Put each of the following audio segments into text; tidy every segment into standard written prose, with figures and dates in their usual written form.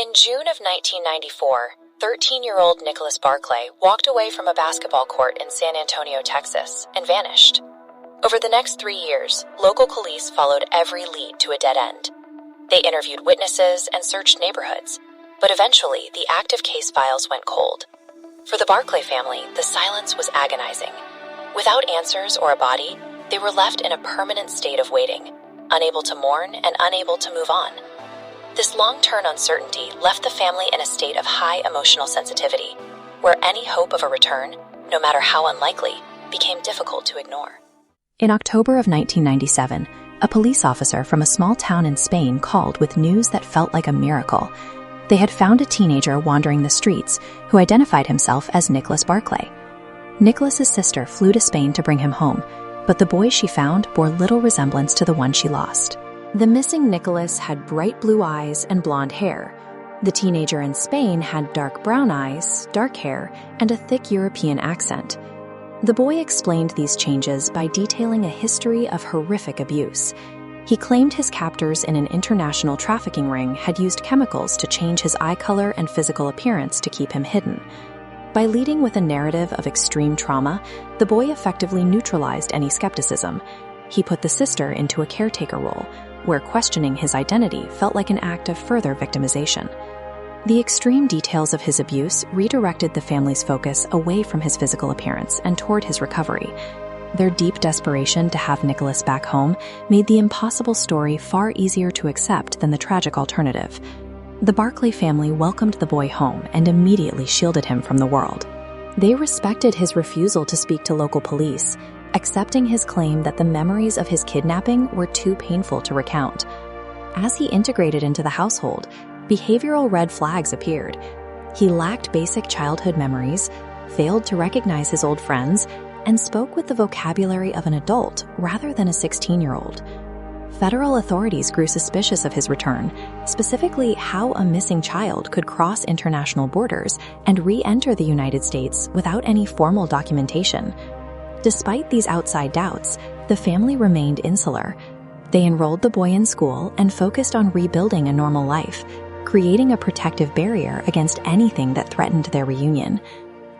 In June of 1994, 13-year-old Nicholas Barclay walked away from a basketball court in San Antonio, Texas, and vanished. Over the next 3 years, local police followed every lead to a dead end. They interviewed witnesses and searched neighborhoods, but eventually the active case files went cold. For the Barclay family, the silence was agonizing. Without answers or a body, they were left in a permanent state of waiting, unable to mourn and unable to move on. This long-term uncertainty left the family in a state of high emotional sensitivity, where any hope of a return, no matter how unlikely, became difficult to ignore. In October of 1997, a police officer from a small town in Spain called with news that felt like a miracle. They had found a teenager wandering the streets who identified himself as Nicholas Barclay. Nicholas's sister flew to Spain to bring him home, but the boy she found bore little resemblance to the one she lost. The missing Nicholas had bright blue eyes and blonde hair. The teenager in Spain had dark brown eyes, dark hair, and a thick European accent. The boy explained these changes by detailing a history of horrific abuse. He claimed his captors in an international trafficking ring had used chemicals to change his eye color and physical appearance to keep him hidden. By leading with a narrative of extreme trauma, the boy effectively neutralized any skepticism. He put the sister into a caretaker role, where questioning his identity felt like an act of further victimization. The extreme details of his abuse redirected the family's focus away from his physical appearance and toward his recovery. Their deep desperation to have Nicholas back home made the impossible story far easier to accept than the tragic alternative. The Barclay family welcomed the boy home and immediately shielded him from the world. They respected his refusal to speak to local police, accepting his claim that the memories of his kidnapping were too painful to recount. As he integrated into the household, behavioral red flags appeared. He lacked basic childhood memories, failed to recognize his old friends, and spoke with the vocabulary of an adult rather than a 16-year-old. Federal authorities grew suspicious of his return, specifically how a missing child could cross international borders and re-enter the United States without any formal documentation. Despite these outside doubts, the family remained insular. They enrolled the boy in school and focused on rebuilding a normal life, creating a protective barrier against anything that threatened their reunion.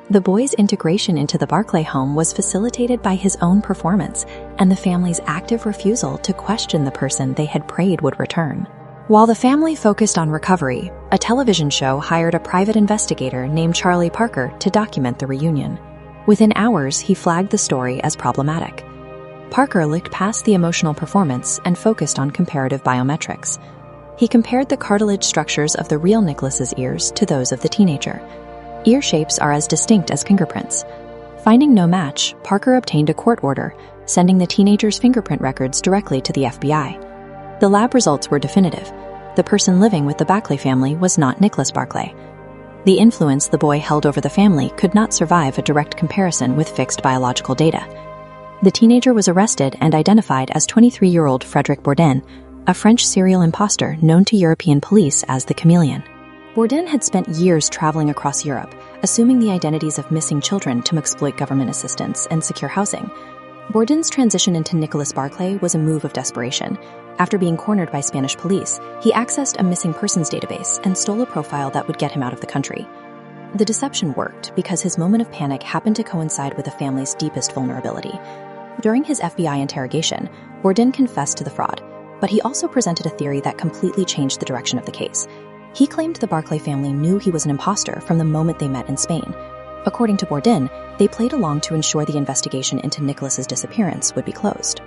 The boy's integration into the Barclay home was facilitated by his own performance and the family's active refusal to question the person they had prayed would return. While the family focused on recovery, a television show hired a private investigator named Charlie Parker to document the reunion. Within hours, he flagged the story as problematic. Parker looked past the emotional performance and focused on comparative biometrics. He compared the cartilage structures of the real Nicholas's ears to those of the teenager. Ear shapes are as distinct as fingerprints. Finding no match, Parker obtained a court order, sending the teenager's fingerprint records directly to the FBI. The lab results were definitive. The person living with the Barclay family was not Nicholas Barclay. The influence the boy held over the family could not survive a direct comparison with fixed biological data. The teenager was arrested and identified as 23-year-old Frédéric Bourdin, a French serial imposter known to European police as the Chameleon. Bourdin had spent years traveling across Europe, assuming the identities of missing children to exploit government assistance and secure housing. Bourdin's transition into Nicholas Barclay was a move of desperation. After being cornered by Spanish police, he accessed a missing persons database and stole a profile that would get him out of the country. The deception worked because his moment of panic happened to coincide with the family's deepest vulnerability. During his FBI interrogation, Bourdin confessed to the fraud, but he also presented a theory that completely changed the direction of the case. He claimed the Barclay family knew he was an imposter from the moment they met in Spain. According to Bourdin, they played along to ensure the investigation into Nicholas's disappearance would be closed.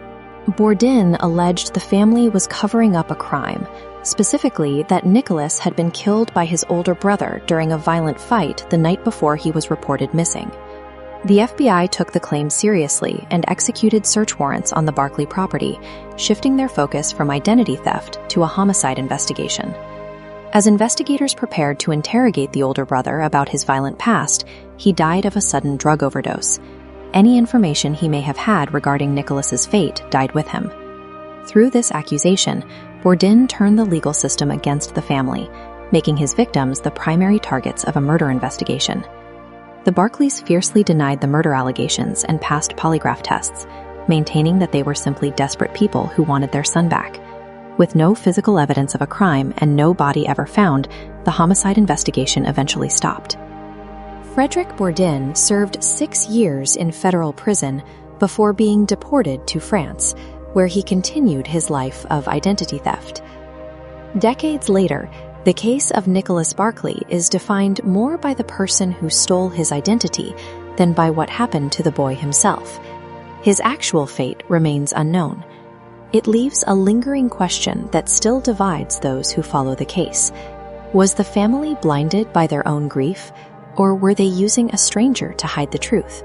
Bourdin alleged the family was covering up a crime, specifically that Nicholas had been killed by his older brother during a violent fight the night before he was reported missing. The FBI took the claim seriously and executed search warrants on the Barclay property, shifting their focus from identity theft to a homicide investigation. As investigators prepared to interrogate the older brother about his violent past, he died of a sudden drug overdose. Any information he may have had regarding Nicholas's fate died with him. Through this accusation, Bourdin turned the legal system against the family, making his victims the primary targets of a murder investigation. The Barclays fiercely denied the murder allegations and passed polygraph tests, maintaining that they were simply desperate people who wanted their son back. With no physical evidence of a crime and no body ever found, the homicide investigation eventually stopped. Frédéric Bourdin served 6 years in federal prison before being deported to France, where he continued his life of identity theft. Decades later, the case of Nicholas Barclay is defined more by the person who stole his identity than by what happened to the boy himself. His actual fate remains unknown. It leaves a lingering question that still divides those who follow the case. Was the family blinded by their own grief, or were they using a stranger to hide the truth?